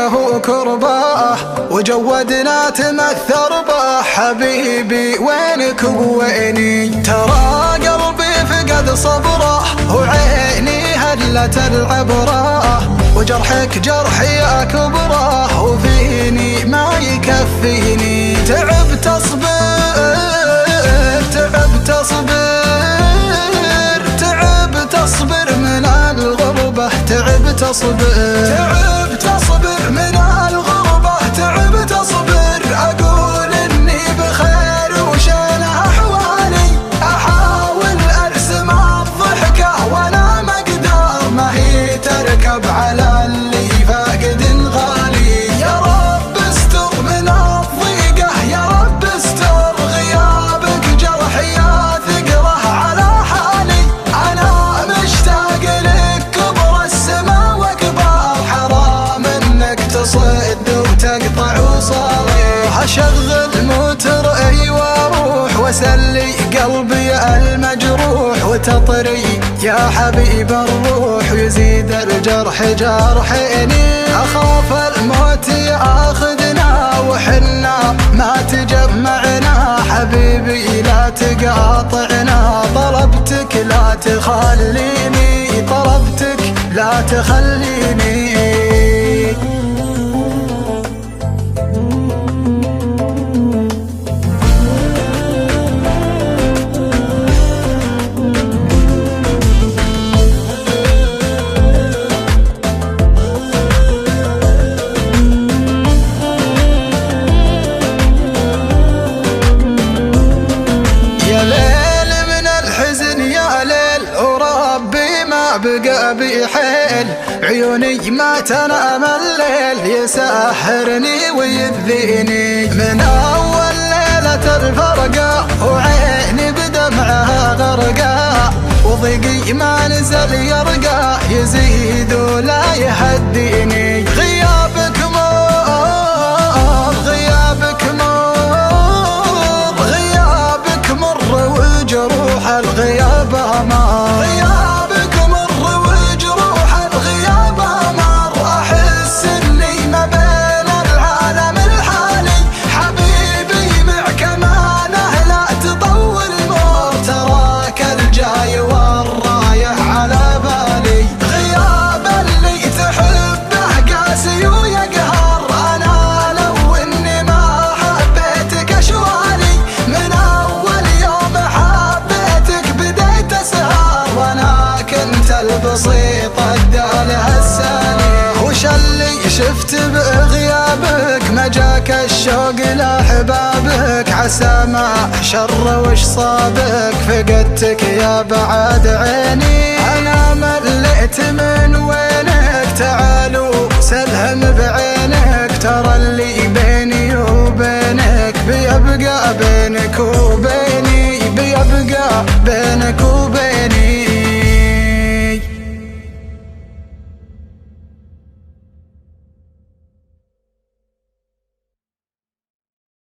له كرباه وجودنا تمثر به. حبيبي وينك وويني، ترى قلبي فقد صبره وعيني هلت العبره، وجرحك جرحي أكبره وفيني ما يكفيني. تعبت أصبر تعبت أصبر تعبت أصبر من الغربة، تعبت أصبر تعبت أصبر من الغربة، تعبت أصبر أقول إني بخير وشان أحوالي، أحاول أرسم الضحكة وأنا ما أقدر، ما هي تركب على اللي فاقد غالي. يا رب استر من الضيقة، يا رب استر غيابك جرحي ثقله على حالي. أنا مشتاق لك كبر السما واكبر، حرام انك تصد وتقطع وصالي. هشغل موتر واروح واسلي قلبي المجروح، وتطري يا حبيب الروح ويزيد الجرح جرحيني. اخاف الموت ياخذنا وحنا ما تجمعنا، حبيبي لا تقاطعنا، طلبتك لا تخليني، طلبتك لا تخليني. بقى بحيل عيوني ما تنام الليل، يسحرني ويذيني من أول ليلة الفرقة، وعيني بدمعها غرقة، وضيقي ما نزل يرقى، يزيد ولا يهديني. غيابك مر غيابك مر غيابك مر وجروح الغياب أمر، بسيط الدالة السالي. وش اللي شفت بغيابك، ما جاك الشوق لأحبابك، عسى ما شر وش صابك، فقدتك يا بعد عيني. أنا مليت من وينك، تعالوا سلهم بعينك، ترى اللي بيني وبينك بيبقى بينك وبيني، بيبقى بينك وبيني.